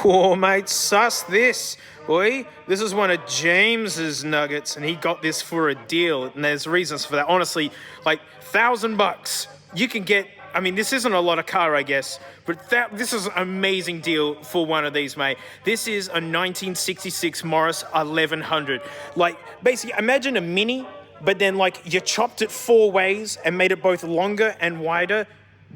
Oh, mate, suss this. Boy, this is one of James's nuggets, and he got this for a deal, and there's reasons for that. Honestly, like, $1,000, you can get, I mean, this isn't a lot of car, I guess, but this is an amazing deal for one of these, mate. This is a 1966 Morris 1100. Like, basically, imagine a Mini, but then, like, you chopped it 4 ways and made it both longer and wider,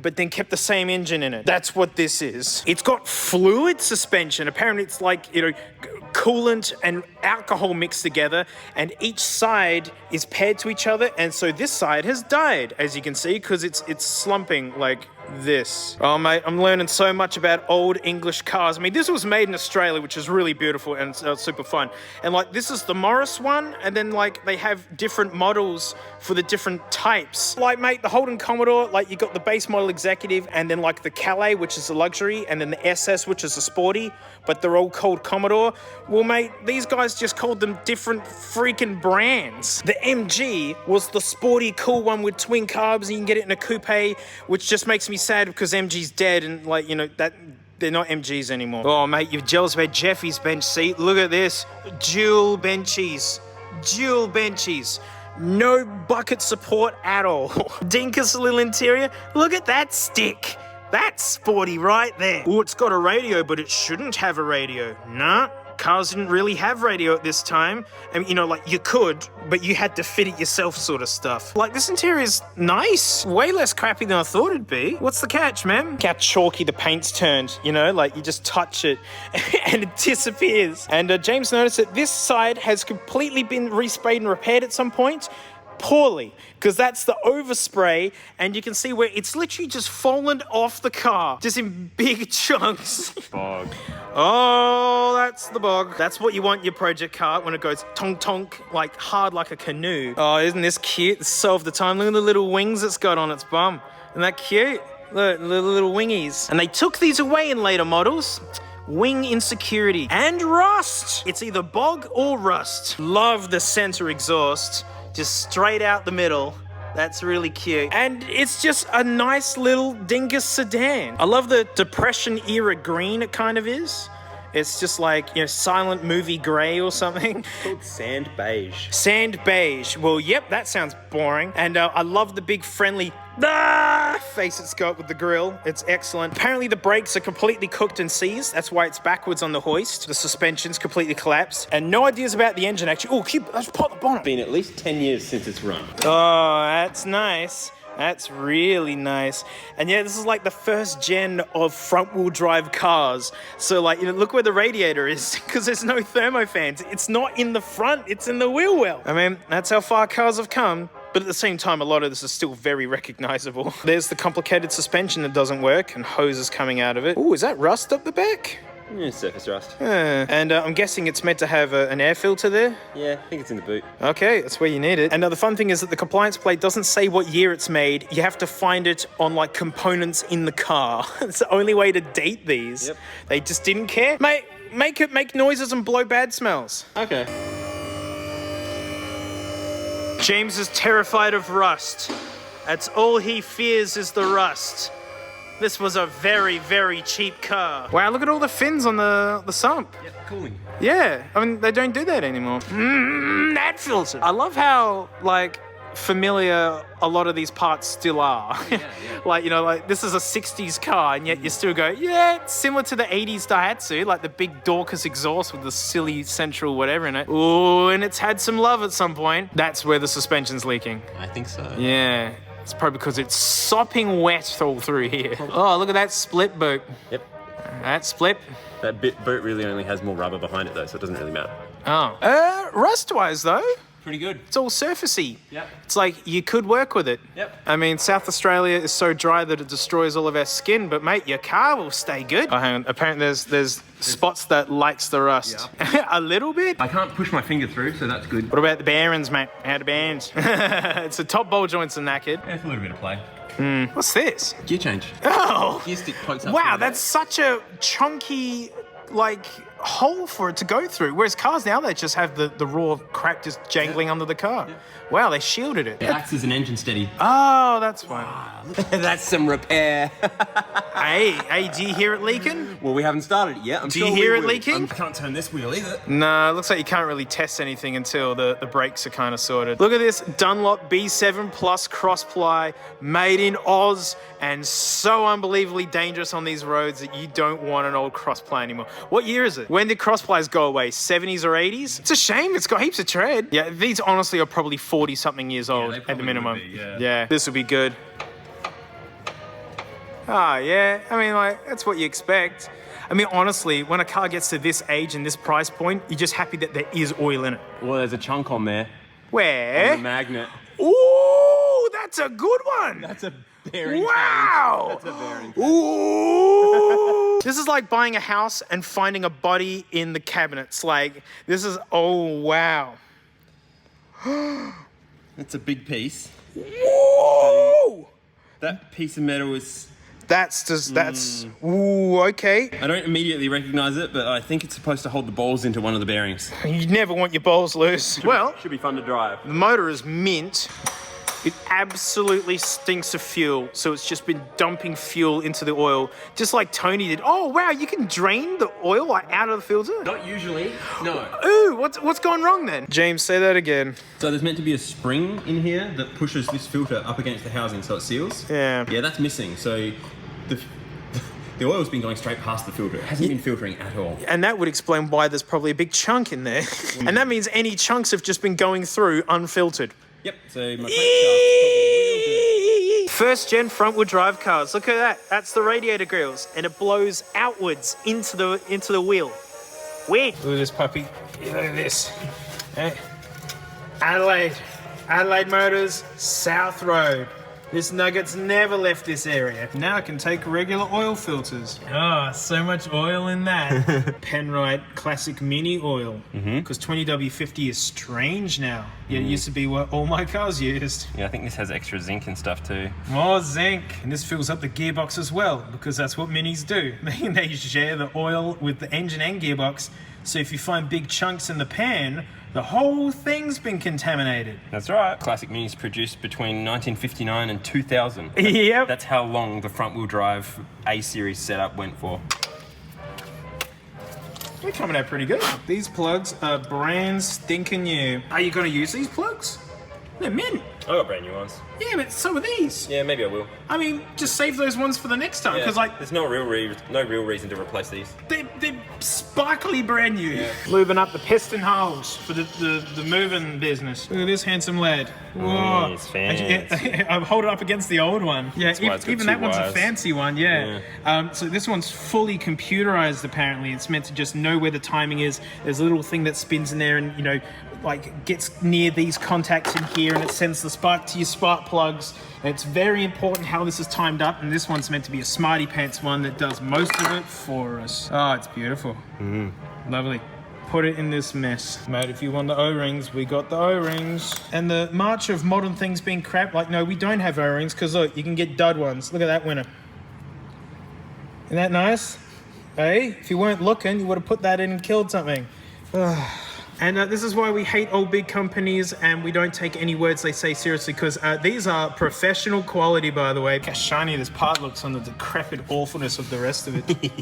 but then kept the same engine in it. That's what this is. It's got fluid suspension. Apparently it's like, you know, coolant and alcohol mixed together, and each side is paired to each other, and so this side has died, as you can see, because it's slumping like this. Oh, mate, I'm learning so much about old English cars. I mean, this was made in Australia, which is really beautiful and super fun. And, like, this is the Morris one, and then, like, they have different models for the different types. Like, mate, the Holden Commodore, like, you got the base model executive, and then, like, the Calais, which is a luxury, and then the SS, which is a sporty, but they're all called Commodore. Well, mate, these guys just called them different freaking brands. The MG was the sporty, cool one with twin carbs, and you can get it in a coupe, which just makes me sad because MG's dead, and, like, you know, that they're not MGs anymore. Oh, mate, you're jealous about Jeffy's bench seat. Look at this. Dual benchies. Dual benchies. No bucket support at all. Dinkus little interior. Look at that stick. That's sporty right there. Oh, it's got a radio, but it shouldn't have a radio. Nah. Cars didn't really have radio at this time. I mean, you know, like, you could, but you had to fit it yourself sort of stuff. Like, this interior is nice. Way less crappy than I thought it'd be. What's the catch, man? Look how chalky the paint's turned, you know? Like, you just touch it and it disappears. And James noticed that this side has completely been resprayed and repaired at some point. Poorly, because that's the overspray, and you can see where it's literally just fallen off the car, just in big chunks. Bog. Oh, that's the bog. That's what you want your project car when it goes tonk tonk, like hard like a canoe. Oh, isn't this cute? It's so of the time. Look at the little wings it's got on its bum. Isn't that cute? Look, the little wingies. And they took these away in later models. Wing insecurity and rust. It's either bog or rust. Love the center exhaust. Just straight out the middle. That's really cute. And it's just a nice little dingus sedan. I love the Depression era green it kind of is. It's just like, you know, silent movie gray or something. It's called sand beige. Sand beige. Well, yep, that sounds boring. And I love the big friendly face it's got with the grill. It's excellent. Apparently the brakes are completely cooked and seized. That's why it's backwards on the hoist. The suspension's completely collapsed. And no ideas about the engine, actually. Oh, let's pop the bonnet. It's been at least 10 years since it's run. Oh, that's nice. That's really nice. And yeah, this is like the first gen of front-wheel drive cars. So, like, you know, look where the radiator is, because there's no thermofans. It's not in the front, it's in the wheel well. I mean, that's how far cars have come. But at the same time, a lot of this is still very recognizable. There's the complicated suspension that doesn't work and hoses coming out of it. Oh, is that rust up the back? Yeah, surface rust. And I'm guessing it's meant to have an air filter there? Yeah, I think it's in the boot. Okay, that's where you need it. And the fun thing is that the compliance plate doesn't say what year it's made. You have to find it on, like, components in the car. It's the only way to date these. Yep. They just didn't care. Mate, make it make noises and blow bad smells. Okay. James is terrified of rust. That's all he fears is the rust. This was a very, very cheap car. Wow, look at all the fins on the sump. Yep, cooling. Yeah, I mean, they don't do that anymore. That filter. I love how, like, familiar a lot of these parts still are. Yeah. Like, you know, like, this is a 60s car, and yet you still go, yeah, it's similar to the 80s Daihatsu, like the big Dorcas exhaust with the silly central whatever in it. Ooh, and it's had some love at some point. That's where the suspension's leaking. I think so. Yeah. It's probably because it's sopping wet all through here. Oh, look at that split boot. Yep. That split. That boot really only has more rubber behind it, though, so it doesn't really matter. Oh. Rust-wise, though, Pretty good. it's all surfacey. Yep. It's like you could work with it. Yep. I mean, South Australia is so dry that it destroys all of our skin, but mate, your car will stay good. Oh, hang on. Apparently there's spots that likes the rust. Yeah. A little bit? I can't push my finger through, so that's good. What about the bearings, mate? How the bearings? It's the top ball joints are knackered. Yeah, it's a little bit of play. What's this? Gear change. Oh! Gear stick pokes up. Wow, that's such a chunky, like, hole for it to go through. Whereas cars now, they just have the raw crap just jangling under the car. Yeah. Wow, they shielded it. It acts as an engine steady. Oh, that's why. That's some repair. Hey, do you hear it leaking? Well, we haven't started it yet. Do you hear it leaking? I can't turn this wheel either. Nah, it looks like you can't really test anything until the brakes are kind of sorted. Look at this Dunlop B7 Plus cross-ply, made in Oz, and so unbelievably dangerous on these roads that you don't want an old cross-ply anymore. What year is it? When did cross-plies go away? 70s or 80s? It's a shame, it's got heaps of tread. Yeah, these honestly are probably 40-something years old at the minimum. Would be, Yeah, this will be good. Ah, yeah, I mean, like, that's what you expect. I mean, honestly, when a car gets to this age and this price point, you're just happy that there is oil in it. Well, there's a chunk on there. Where? On the magnet. Ooh, that's a good one. That's a bearing Wow. change. That's a bearing change. Ooh. This is like buying a house and finding a body in the cabinets. Like, this is, oh, wow. That's a big piece. Whoa. That piece of metal is... That's, ooh, okay. I don't immediately recognize it, but I think it's supposed to hold the balls into one of the bearings. You never want your balls loose. Well, Should be fun to drive. the motor is mint. It absolutely stinks of fuel, so it's just been dumping fuel into the oil, just like Tony did. Oh, wow, you can drain the oil like, out of the filter? Not usually, no. Ooh, what's going wrong then? James, say that again. So there's meant to be a spring in here that pushes this filter up against the housing so it seals. Yeah. Yeah, that's missing. So the oil's been going straight past the filter. It hasn't been filtering at all. And that would explain why there's probably a big chunk in there. And that means any chunks have just been going through unfiltered. Yep, so my crankshaft's probably real good. First gen front wheel drive cars. Look at that. That's the radiator grills, and it blows outwards into the wheel. Weird. Look at this puppy. Look at this. Hey. Adelaide Motors, South Road. This Nugget's never left this area. Now I can take regular oil filters. Oh, so much oil in that. Penrite Classic Mini Oil. Because 20W50 is strange now. Yeah, it used to be what all my cars used. Yeah, I think this has extra zinc and stuff too. More zinc. And this fills up the gearbox as well, because that's what Minis do. They share the oil with the engine and gearbox. So if you find big chunks in the pan, the whole thing's been contaminated. That's right. Classic Minis produced between 1959 and 2000. Yep. That's how long the front-wheel drive A-series setup went for. They're coming out pretty good. These plugs are brand stinking new. Are you going to use these plugs? They're mint. I got brand new ones. Yeah, but so are these. Yeah, maybe I will. I mean, just save those ones for the next time, because like there's no real reason to replace these. they're sparkly brand new. Yeah. Lubing up the piston holes for the moving business. Look at this handsome lad. Whoa. It's fancy. I'll hold it up against the old one. Yeah, why it's got even two that one's a wires. fancy one, yeah. So this one's fully computerized apparently. It's meant to just know where the timing is. There's a little thing that spins in there and, you know, like gets near these contacts in here and it sends the spark to your spark plugs. And it's very important how this is timed up, and this one's meant to be a smarty pants one that does most of it for us. Oh, it's beautiful. Lovely. Put it in this mess. Mate, if you want the O-rings, we got the O-rings. And the march of modern things being crap, like, no, we don't have O-rings, because look, you can get dud ones. Look at that winner. Isn't that nice? Hey, if you weren't looking, you would have put that in and killed something. And this is why we hate old big companies and we don't take any words they say seriously, because these are professional quality, by the way. Look how shiny this part looks on the decrepit awfulness of the rest of it.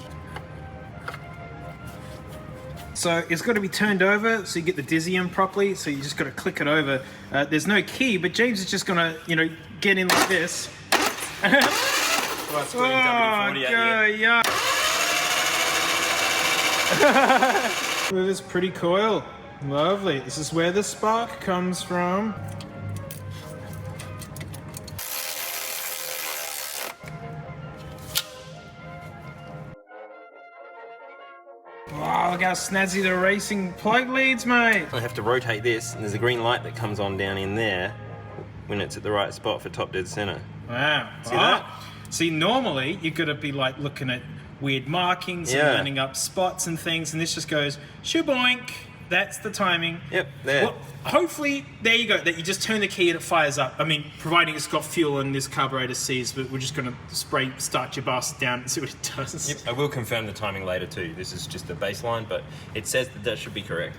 So it's got to be turned over so you get the dizzy properly, so you just got to click it over. There's no key, but James is just going to, you know, get in like this. Oh, yeah. Look at this pretty coil. Lovely. This is where the spark comes from. Wow, look how snazzy the racing plug leads, mate. I have to rotate this, and there's a green light that comes on down in there when it's at the right spot for top dead center. Wow. See that? See, normally you're gonna be like looking at weird markings and lining up spots and things, and this just goes shaboink. That's the timing. Yep, there. Well, hopefully, there you go, that you just turn the key and it fires up. I mean, providing it's got fuel and this carburetor sees, but we're just going to start your bastard down and see what it does. Yep, I will confirm the timing later too. This is just a baseline, but it says that that should be correct.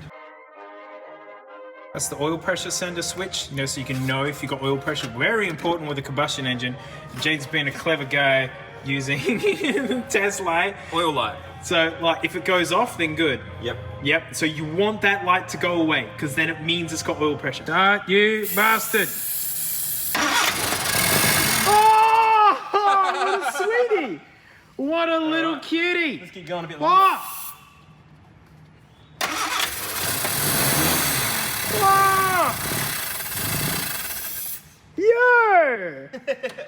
That's the oil pressure sender switch, so you can know if you've got oil pressure. Very important with a combustion engine. Jade's been a clever guy. using test light. Oil light. So, like, if it goes off, then good. Yep. Yep. So you want that light to go away, because then it means it's got oil pressure. Start, you bastard. Oh, what a sweetie. What a little cutie. Let's keep going a bit longer. Whoa! Yo!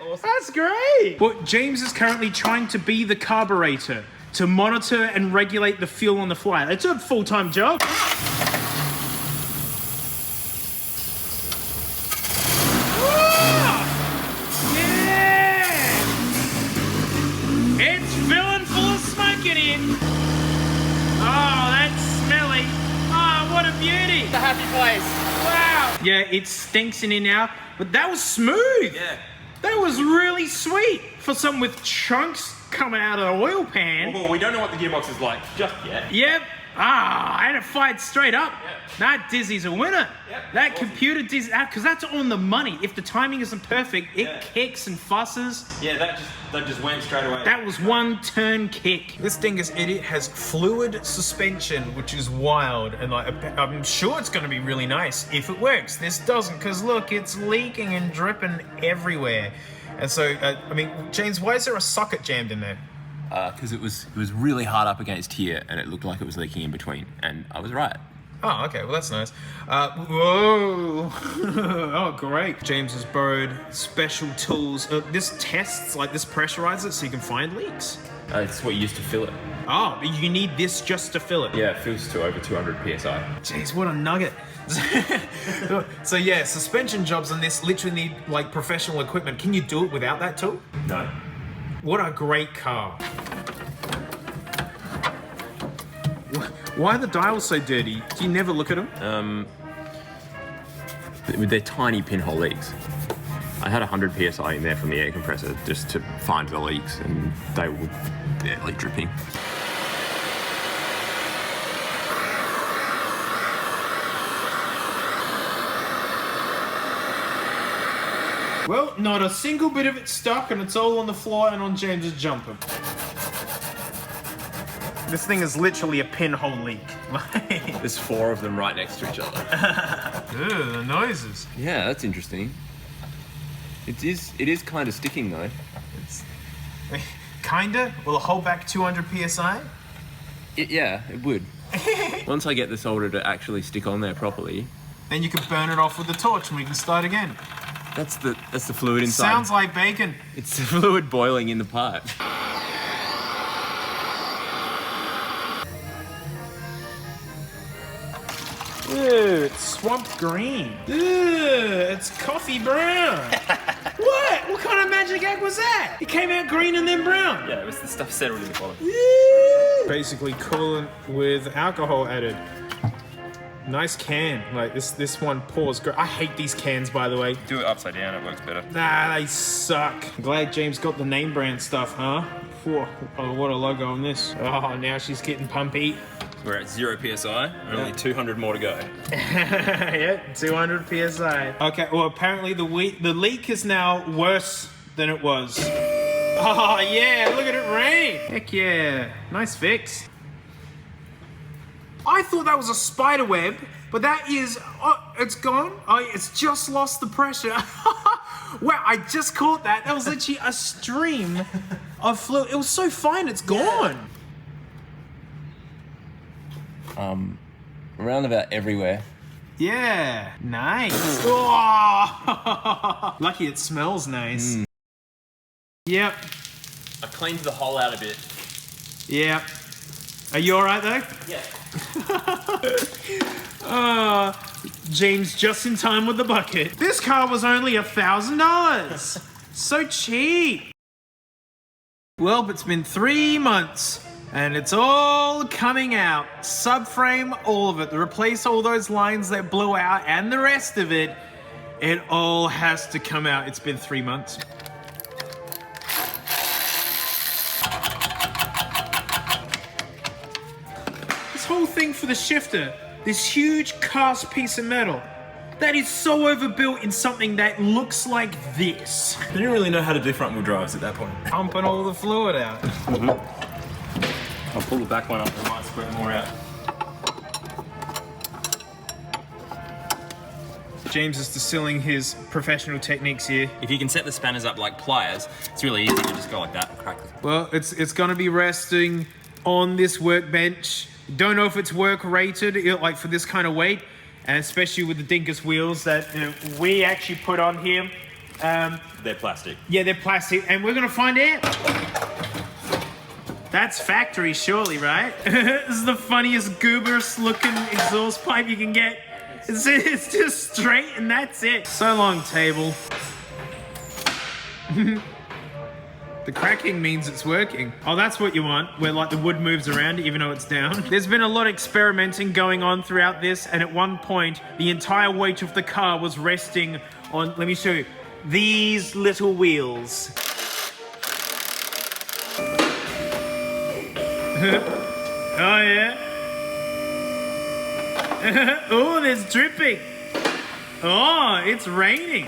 Awesome. That's great! Well, James is currently trying to be the carburetor to monitor and regulate the fuel on the fly. It's a full-time job. Yeah! It's filling full of smoke in here. Oh, that's smelly. Oh, what a beauty. It's a happy place. Wow. Yeah, it stinks in here now, but that was smooth. Yeah. That was really sweet for something with chunks coming out of the oil pan. Well, we don't know what the gearbox is like just yet. Yep. And it fired straight up. Yep. That Dizzy's a winner. Yep, That awesome. computer Dizzy, because that's on the money. If the timing isn't perfect, it kicks and fusses. Yeah, that just went straight away. That was one turn kick. This dingus idiot has fluid suspension, which is wild, and like I'm sure it's going to be really nice if it works. This doesn't, because look, it's leaking and dripping everywhere. And so, I mean, James, why is there a socket jammed in there? Because it was really hard up against here, and it looked like it was leaking in between, and I was right. Oh, okay, well that's nice. Whoa! Oh, great. James has borrowed special tools. This tests, like this pressurizes it so you can find leaks. It's what you used to fill it. Oh, but you need this just to fill it. Yeah, it fills to over 200 psi. Jeez, what a nugget. So yeah, suspension jobs on this literally need like professional equipment. Can you do it without that tool? No. What a great car. Why are the dials so dirty? Do you never look at them? With their tiny pinhole leaks. I had 100 psi in there from the air compressor just to find the leaks, and they were barely dripping. Well, not a single bit of it stuck, and it's all on the floor and on James's jumper. This thing is literally a pinhole leak. There's 4 of them right next to each other. Ew, the noises. Yeah, that's interesting. It is kind of sticking though. Kinda? Will it hold back 200 psi? Yeah, it would. Once I get the solder to actually stick on there properly. Then you can burn it off with the torch and we can start again. That's the fluid inside. Sounds like bacon. It's the fluid boiling in the pipe. Ew, it's swamp green. Ew, it's coffee brown. What? What kind of magic egg was that? It came out green and then brown. Yeah, it was the stuff settled in the bottom. Basically coolant with alcohol added. Nice can. Like this one pours great. I hate these cans, by the way. Do it upside down, it works better. Nah, they suck. Glad James got the name brand stuff, huh? Whew. Oh, what a logo on this. Oh, now she's getting pumpy. We're at 0 psi, and only 200 more to go. Yeah, 200 psi. Okay, well apparently the leak is now worse than it was. Oh yeah, look at it rain. Heck yeah, nice fix. I thought that was a spider web, but that is, it's gone. Oh, it's just lost the pressure. Wow, I just caught that. That was literally a stream of fluid. It was so fine, it's gone. Around about everywhere. Yeah, nice. Oh, lucky it smells nice. Yep, I cleaned the hole out a bit. yep. Are you all right though? Yeah. James just in time with the bucket. This car was only $1,000. So cheap. Well, it's been 3 months and it's all coming out. Subframe, all of it. To replace all those lines that blew out and the rest of it. It all has to come out. It's been 3 months. This whole thing for the shifter, this huge cast piece of metal, That is so overbuilt in something that looks like this. They didn't really know how to do front wheel drives at that point. Pumping all the fluid out. I'll pull the back one up and might squirt more out. James is distilling his professional techniques here. If you can set the spanners up like pliers, it's really easy to just go like that and crack them. Well, it's gonna be resting on this workbench. Don't know if it's work rated, like for this kind of weight, and especially with the Dinkus wheels that we actually put on here. They're plastic. Yeah, they're plastic, and we're gonna find out. That's factory, surely, right? This is the funniest gooberous looking exhaust pipe you can get. It's just straight and that's it. So long, table. The cracking means it's working. Oh, that's what you want, where like the wood moves around even though it's down. There's been a lot of experimenting going on throughout this, and at one point, the entire weight of the car was resting on, let me show you, these little wheels. Oh yeah. Oh, there's dripping. Oh, it's raining.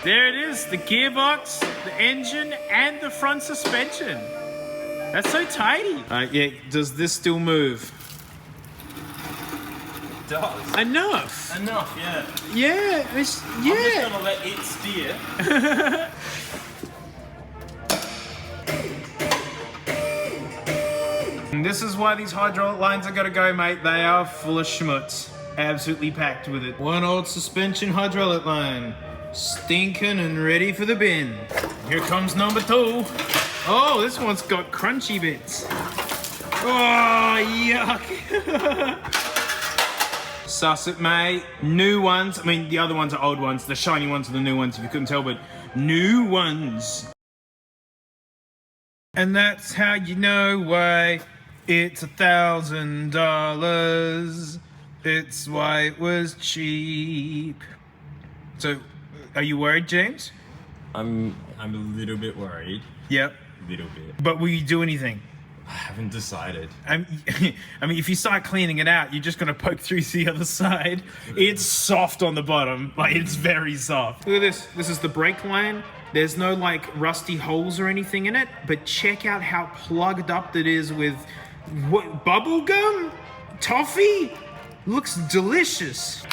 There it is, the gearbox, the engine, and the front suspension. That's so tidy. Yeah, does this still move? It does. Enough. Enough, yeah. Yeah, I'm just gonna let it steer. And this is why these hydraulic lines are gonna go, mate. They are full of schmutz. Absolutely packed with it. One old suspension hydraulic line. Stinking and ready for the bin. Here comes number 2. Oh, this one's got crunchy bits. Oh, yuck. Suss it, mate. New ones. I mean, the other ones are old ones. The shiny ones are the new ones, if you couldn't tell, but new ones. And that's how you know why it's $1,000. It's why it was cheap. So, are you worried, James? I'm a little bit worried. Yep. A little bit. But will you do anything? I haven't decided. I mean, if you start cleaning it out, you're just gonna poke through to the other side. It's soft on the bottom. Like, it's very soft. Look at this. This is the brake line. There's no like rusty holes or anything in it, but check out how plugged up it is with what, bubble gum? Toffee? Looks delicious.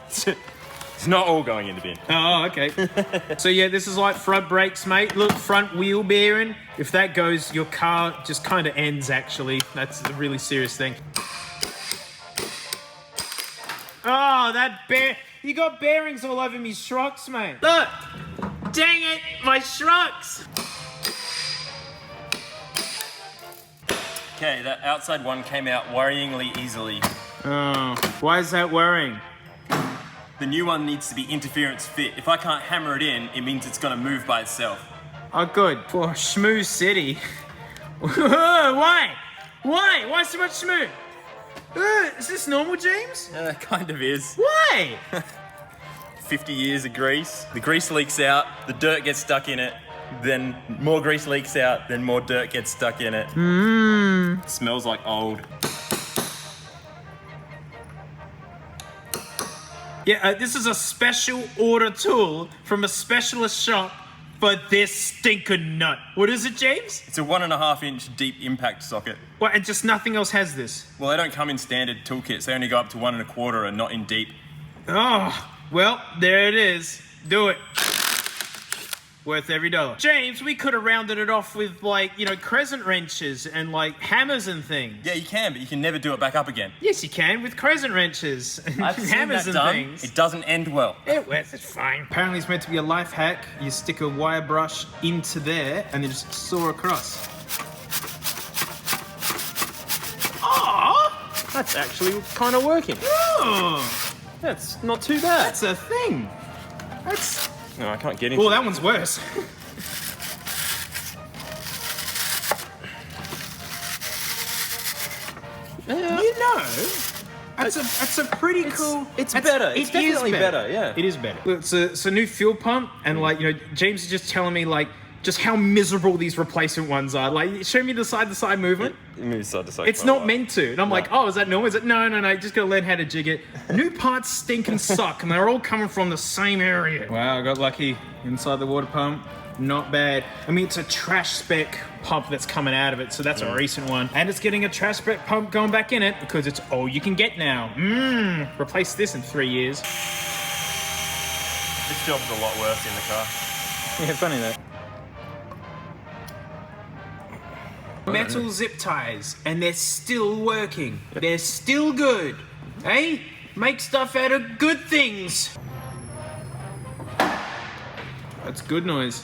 It's not all going in the bin. Oh, okay. So yeah, this is like front brakes, mate. Look, front wheel bearing. If that goes, your car just kind of ends, actually. That's a really serious thing. Oh, you got bearings all over me shocks, mate. Look! Dang it, my shocks! Okay, that outside one came out worryingly easily. Oh, why is that worrying? The new one needs to be interference fit. If I can't hammer it in, it means it's gonna move by itself. Oh, good. For Schmoo City. Why? Why? Why so much schmoo? Is this normal, James? Kind of is. Why? 50 years of grease. The grease leaks out, the dirt gets stuck in it, then more grease leaks out, then more dirt gets stuck in it. It smells like old. Yeah, this is a special order tool from a specialist shop for this stinking nut. What is it, James? It's a 1.5 inch deep impact socket. What, and just nothing else has this? Well, they don't come in standard toolkits. They only go up to 1.25 and not in deep. Oh, well, there it is. Do it. Worth every dollar. James, we could have rounded it off with, like, you know, crescent wrenches and, like, hammers and things. Yeah, you can, but you can never do it back up again. Yes, you can, with crescent wrenches and I've seen hammers that and done. things. It doesn't end well. It's fine. Apparently it's meant to be a life hack. You stick a wire brush into there and then just saw across. Oh, That's actually kind of working. oh, That's not too bad. that's a thing. That's... No, I can't get into Oh, that one's worse. You know, that's a pretty cool. it's better. It's definitely better, yeah. It is better. Look, it's a new fuel pump, and like, you know, James is just telling me, like, just how miserable these replacement ones are. Like, show me the side-to-side movement. Move side to side. It's not meant to. And I'm like, oh, is that normal? Is it? No, you just gotta learn how to jig it. New parts stink and suck, and they're all coming from the same area. Wow, I got lucky inside the water pump. Not bad. I mean, it's a trash spec pump that's coming out of it, so that's a recent one. And it's getting a trash spec pump going back in it because it's all you can get now. Replace this in 3 years. This job's a lot worse in the car. Yeah, funny that. Metal zip ties, and they're still working. They're still good. Hey, make stuff out of good things. That's good noise.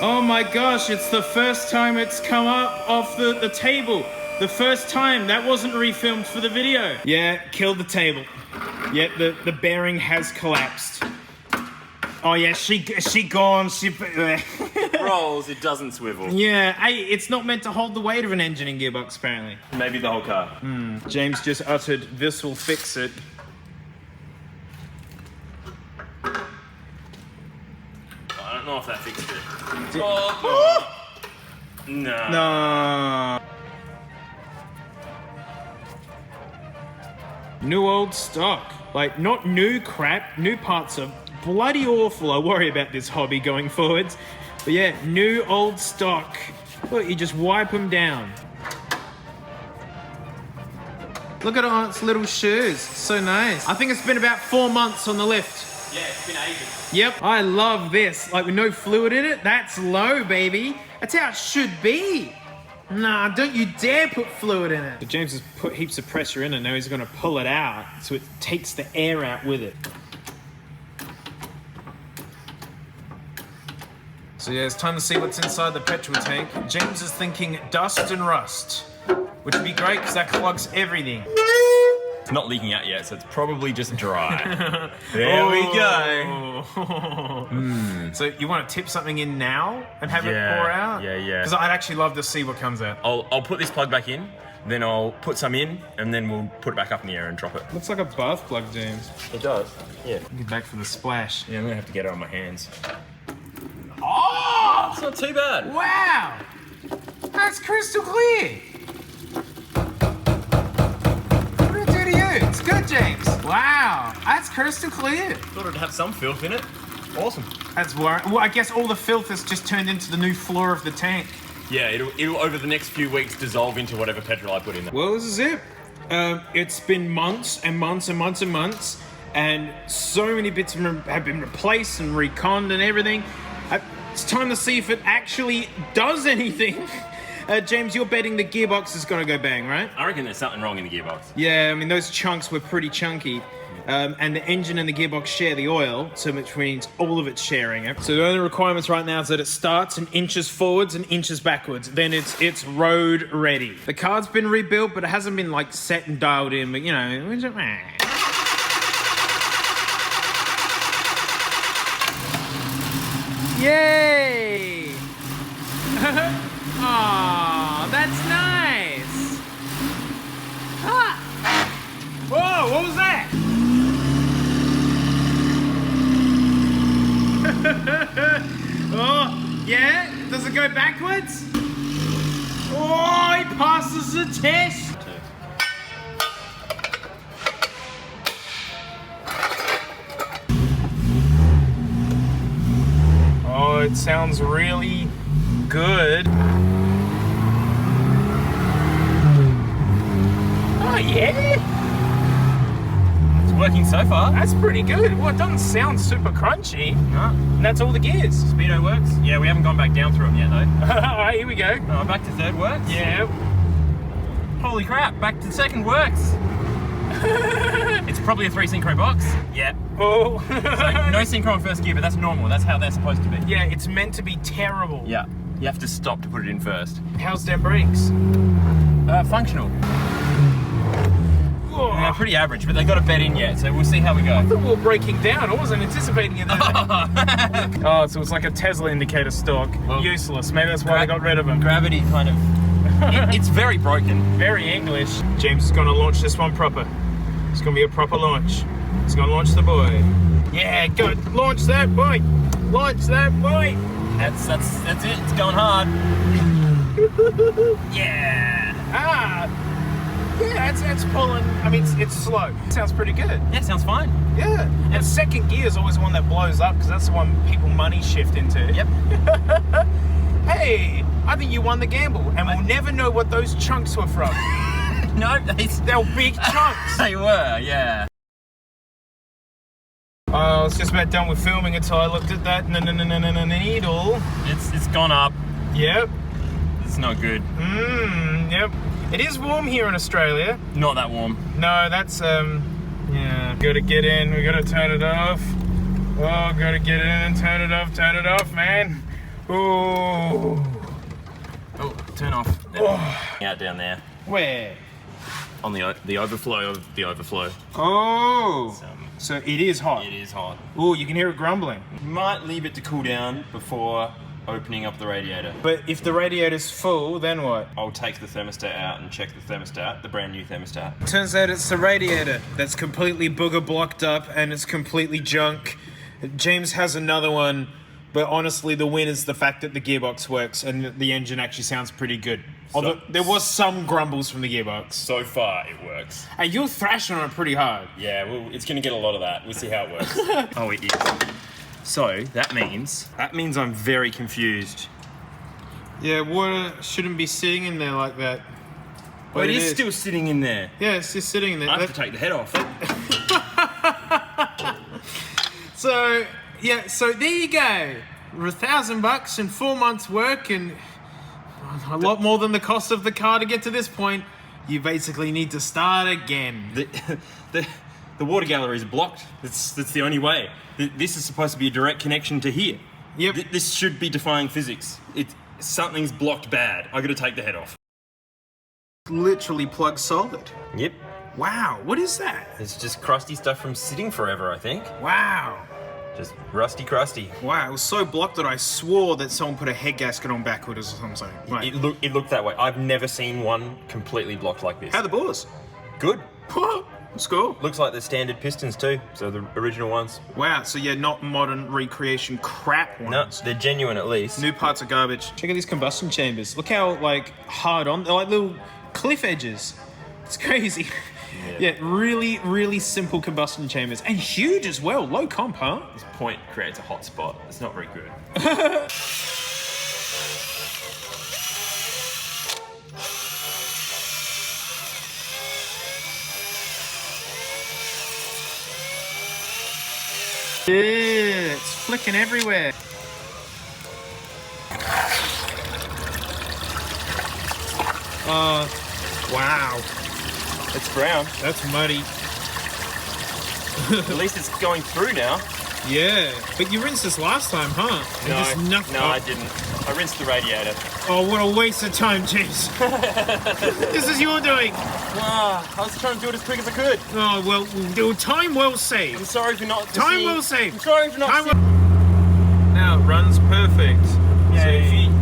Oh my gosh, it's the first time it's come up off the table. The first time. That wasn't refilmed for the video. Yeah, killed the table. Yeah, the bearing has collapsed. Oh yeah, she gone. She Rolls, it doesn't swivel. Yeah, hey, it's not meant to hold the weight of an engine and gearbox, apparently. Maybe the whole car. James just uttered, "This will fix it." I don't know if that fixed it. Oh, no. No. New old stock. Like, not new crap. New parts are bloody awful. I worry about this hobby going forwards. But yeah, new old stock. Look, you just wipe them down. Look at Aunt's little shoes. So nice. I think it's been about 4 months on the lift. Yeah, it's been ages. Yep, I love this. Like, with no fluid in it, that's low, baby. That's how it should be. Nah, don't you dare put fluid in it. So James has put heaps of pressure in it. Now he's going to pull it out so it takes the air out with it. So yeah, it's time to see what's inside the petrol tank. James is thinking dust and rust, which would be great because that clogs everything. It's not leaking out yet, so it's probably just dry. There we go. So you want to tip something in now and have it pour out? Yeah. Because I'd actually love to see what comes out. I'll put this plug back in, then I'll put some in, and then we'll put it back up in the air and drop it. Looks like a bath plug, James. It does. Yeah. Get back for the splash. Yeah, I'm gonna have to get it on my hands. Oh! It's not too bad. Wow! That's crystal clear. What did it do to you? It's good, James. Wow, that's crystal clear. Thought it'd have some filth in it. Awesome. That's worrying. Well, I guess all the filth has just turned into the new floor of the tank. Yeah, it'll over the next few weeks dissolve into whatever petrol I put in there. Well, this is it. It's been months and months and months and months, and so many bits have been replaced and reconned and everything. It's time to see if it actually does anything. James, you're betting the gearbox is going to go bang, right? I reckon there's something wrong in the gearbox. Yeah, I mean, those chunks were pretty chunky. And the engine and the gearbox share the oil, so which means all of it's sharing it. So the only requirements right now is that it starts and inches forwards and inches backwards. Then it's road ready. The car's been rebuilt, but it hasn't been like set and dialed in, but you know. Yay! Aw, that's nice! Ah! Whoa, what was that? Oh, yeah? Does it go backwards? Oh, he passes the test! Oh, it sounds really good. Oh, yeah? It's working so far. That's pretty good. Well, it doesn't sound super crunchy. No. And that's all the gears. Speedo works. Yeah, we haven't gone back down through them yet, though. Alright, here we go. Oh, back to third works. Yeah. Holy crap, back to second works. It's probably a 3 synchro box. Yeah. Oh. So no synchro on first gear, but that's normal. That's how they're supposed to be. Yeah, it's meant to be terrible. Yeah. You have to stop to put it in first. How's their brakes? Functional. Oh. Pretty average, but they got a bed in yet, so we'll see how we go. I thought we were breaking down. I wasn't anticipating it that way. Oh, so it's like a Tesla indicator stock. Well, useless. Maybe that's why they got rid of them. Gravity kind of... it's very broken. Very English. James is going to launch this one proper. It's going to be a proper launch. He's going to launch the boy. Yeah, good. Launch that boy. Launch that boy. That's it. It's going hard. Yeah. Yeah, it's pulling. I mean, it's slow. It sounds pretty good. Yeah, sounds fine. Yeah. And second gear is always the one that blows up because that's the one people money shift into. Yep. Hey, I think you won the gamble, and we'll never know what those chunks were from. No, They were big chunks. they were, yeah. I was just about done with filming until I looked at that needle. It's gone up. Yep. It's not good. Yep. It is warm here in Australia. Not that warm. No, that's yeah. Gotta get in. We gotta turn it off. Oh, gotta get in and turn it off. Turn it off, man. Ooh. Oh, turn off. Out down there. Where? On the overflow of the overflow. Oh. So it is hot. It is hot. Ooh, you can hear it grumbling. Might leave it to cool down before opening up the radiator. But if the radiator's full, then what? I'll take the thermostat out and check the thermostat, the brand new thermostat. Turns out it's the radiator that's completely booger blocked up and it's completely junk. James has another one, but honestly the win is the fact that the gearbox works and the engine actually sounds pretty good. Although there was some grumbles from the gearbox. So far, it works. Hey, you're thrashing on it pretty hard. Yeah, well, it's gonna get a lot of that. We'll see how it works. Oh, it is. So, that means I'm very confused. Yeah, water shouldn't be sitting in there like that. But it is still sitting in there. Yeah, it's just sitting in there. I have to take the head off. So, yeah, so there you go. $1,000 and 4 months work and a lot more than the cost of the car to get to this point. You basically need to start again. The water gallery is blocked. That's the only way. This is supposed to be a direct connection to here. Yep. This should be defying physics. Something's blocked bad. I got to take the head off. Literally plug solid. Yep. Wow, what is that? It's just crusty stuff from sitting forever, I think. Wow. Just rusty crusty. Wow, it was so blocked that I swore that someone put a head gasket on backwards or something. Right. It looked that way. I've never seen one completely blocked like this. How are the bores? Good. Let's go. Looks like the standard pistons too, so the original ones. Wow, so yeah, not modern recreation crap No, ones. they're genuine at least. New parts are garbage. Check out these combustion chambers. Look how like hard on, they're like little cliff edges. It's crazy. Yeah, really, really simple combustion chambers and huge as well. Low comp, huh? This point creates a hot spot. It's not very good. Yeah, it's flicking everywhere. Wow. It's brown. That's muddy. At least it's going through now. Yeah, but you rinsed this last time, huh? And just nothing. No, I didn't. I rinsed the radiator. Oh, what a waste of time, James. This is your doing. I was trying to do it as quick as I could. Oh, well, time well saved. I'm sorry for not Time seeing... well saved. I'm sorry for not Time seeing... Now it runs perfect. Yay. So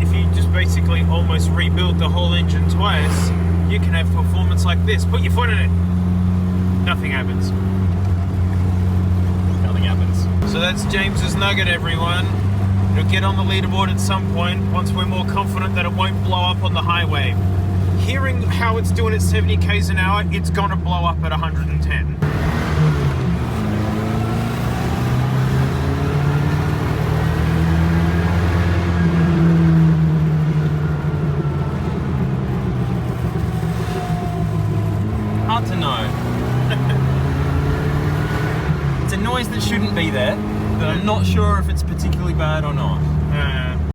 if you just basically almost rebuild the whole engine twice, you can have performance like this. Put your foot in it. Nothing happens. Nothing happens. So that's James's nugget, everyone. It'll get on the leaderboard at some point once we're more confident that it won't blow up on the highway. Hearing how it's doing at 70 k's an hour, it's gonna blow up at 110. Hard to know. It's a noise that shouldn't be there, but I'm not sure if it's particularly bad or not.